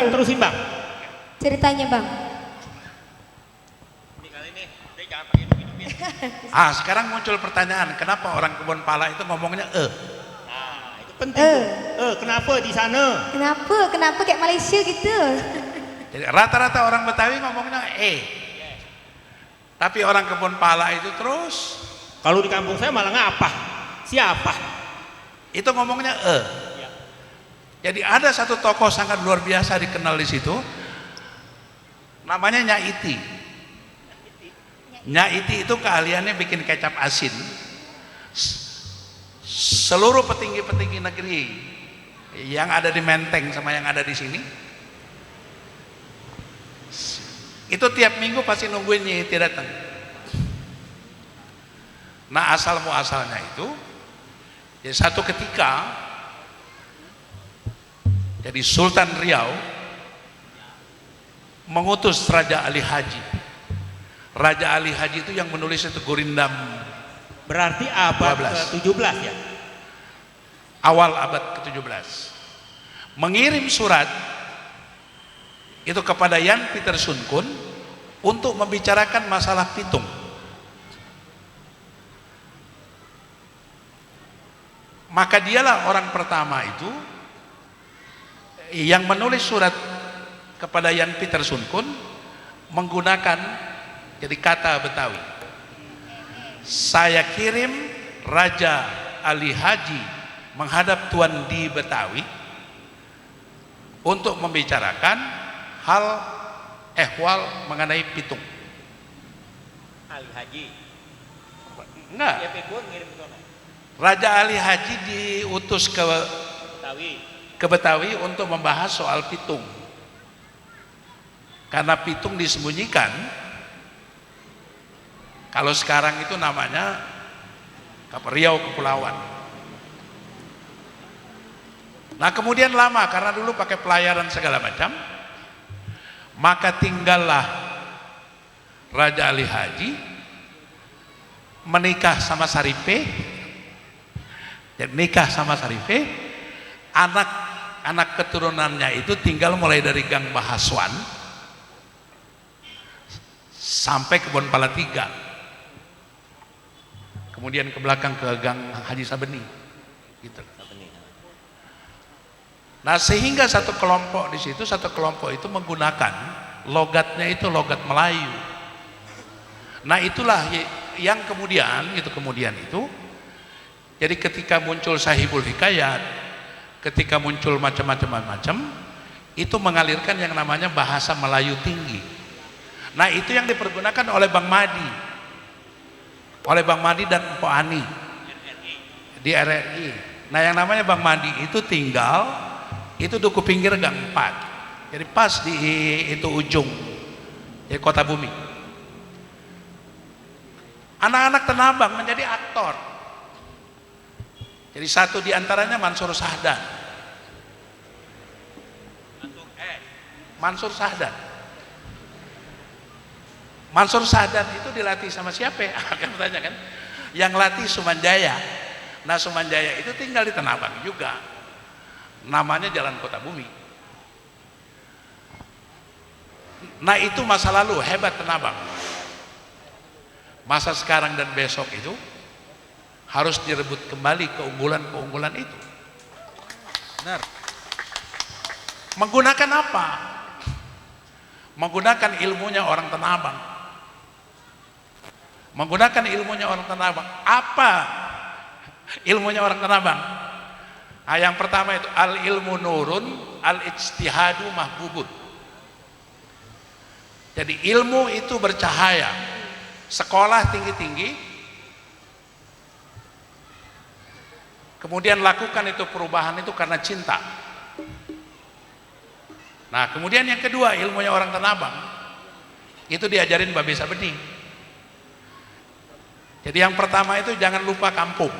Bang, terusin Bang. Ceritanya Bang. Ini kali ini, jangan pakai dubin-dubin. Sekarang muncul pertanyaan, kenapa orang Kebon Pala itu ngomongnya Nah, itu penting tuh. Kenapa di sana? Kenapa kayak Malaysia gitu? Jadi rata-rata orang Betawi ngomongnya tapi orang Kebon Pala itu terus, Kalau di kampung saya malah ngapa? Siapa? itu ngomongnya Jadi ada satu tokoh sangat luar biasa dikenal di situ, namanya Nyai Iti. Nyai Iti itu keahliannya bikin kecap asin. Seluruh petinggi-petinggi negeri yang ada di Menteng sama yang ada di sini, itu tiap minggu pasti nungguin Nyai Iti datang. Nah, asal muasalnya itu, ya satu ketika, jadi Sultan Riau mengutus Raja Ali Haji. Raja Ali Haji itu yang menulis itu Gurindam, Berarti abad 12. ke-17 ya? awal abad ke-17, mengirim surat itu kepada Yan Peter Sun Kun untuk membicarakan masalah pitung. Maka dialah orang pertama itu yang menulis surat kepada Yan Peter Sun Kun menggunakan jadi kata Betawi. Saya kirim Raja Ali Haji menghadap Tuan di Betawi untuk membicarakan hal ehwal mengenai pitung. Ali Haji. Enggak, Ya Pekun ngirim ke sana. Raja Ali Haji diutus Betawi. ke Betawi untuk membahas soal pitung, karena pitung disembunyikan. Kalau sekarang itu namanya Riau Kepulauan. Nah, kemudian lama karena dulu pakai pelayaran segala macam, maka tinggallah Raja Ali Haji menikah sama Saripe. Dan nikah sama Saripe, anak keturunannya itu tinggal mulai dari Gang Bahaswan sampai Kebon Pala 3, kemudian ke belakang ke Gang Haji Sabeni gitu. Nah, sehingga satu kelompok di situ, satu kelompok itu menggunakan logatnya itu logat Melayu. Nah, itulah yang kemudian itu jadi ketika muncul Sahibul Hikayat, ketika muncul macam-macam, itu mengalirkan yang namanya bahasa Melayu tinggi. Nah, itu yang dipergunakan oleh Bang Madi dan Mpok Ani di RRI. Nah, yang namanya Bang Madi itu tinggal itu duku pinggir Gang 4, jadi pas di itu ujung di Kota Bumi. Anak-anak Tenabang menjadi aktor. Jadi satu diantaranya Mansur Sahdan. Mansur Sahdan itu dilatih sama siapa? Akan bertanya kan? Yang latih Sumanjaya. Nah, Sumanjaya itu tinggal di Tenabang juga. Namanya Jalan Kota Bumi. Nah, itu masa lalu hebat Tenabang. Masa sekarang dan besok itu harus direbut kembali keunggulan itu. Benar. Menggunakan apa? Menggunakan ilmunya orang Tenabang. Menggunakan ilmunya orang Tenabang. Apa ilmunya orang Tenabang? Nah, yang pertama itu al ilmu nurun, al ijtihadu mahbubun. Jadi ilmu itu bercahaya. Sekolah tinggi-tinggi, kemudian lakukan itu perubahan itu karena cinta. Nah, kemudian yang kedua ilmunya orang Tenabang itu diajarin Babe Sabeni. Jadi yang pertama itu jangan lupa kampung,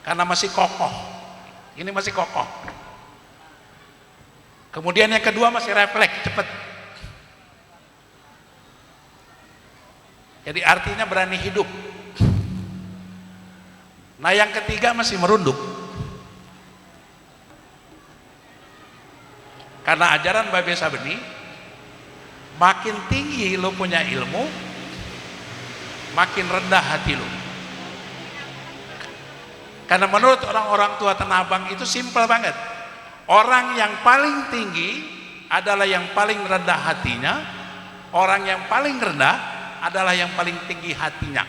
karena masih kokoh. Ini masih kokoh. Kemudian yang kedua masih refleks cepat. Jadi artinya berani hidup. Nah, yang ketiga masih merunduk. Karena ajaran Babe Sabeni, makin tinggi lo punya ilmu, makin rendah hati lo. Karena menurut orang-orang tua Tanah Abang itu simpel banget. Orang yang paling tinggi adalah yang paling rendah hatinya, orang yang paling rendah adalah yang paling tinggi hatinya.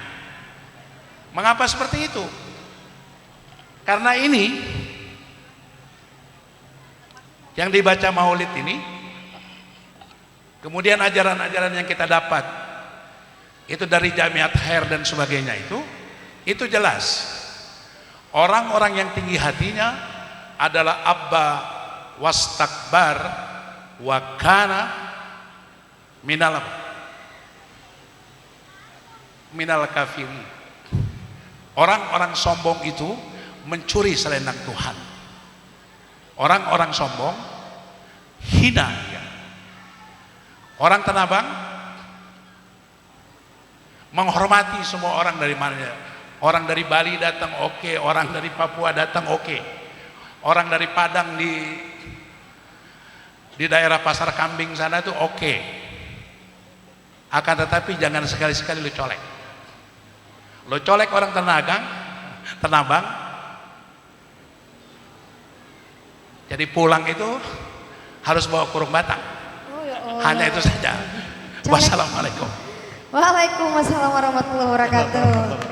Mengapa seperti itu? Karena ini yang dibaca Maulid ini, kemudian ajaran-ajaran yang kita dapat itu dari Jamiat Khair dan sebagainya, itu jelas. Orang-orang yang tinggi hatinya adalah abba wastakbar wa kana minal kafirin. Orang-orang sombong itu mencuri selendang Tuhan. Orang-orang sombong hina ya. Orang Tanah Abang menghormati semua orang dari mana. Orang dari Bali datang oke, orang dari Papua datang oke, orang dari Padang di daerah Pasar Kambing sana itu oke. Akan tetapi jangan sekali-sekali lo colek. Lo colek orang Tanah Abang, jadi pulang itu harus bawa kurung batang. Oh, ya Allah. Hanya itu saja. Wassalamualaikum. Waalaikumsalam warahmatullahi wabarakatuh.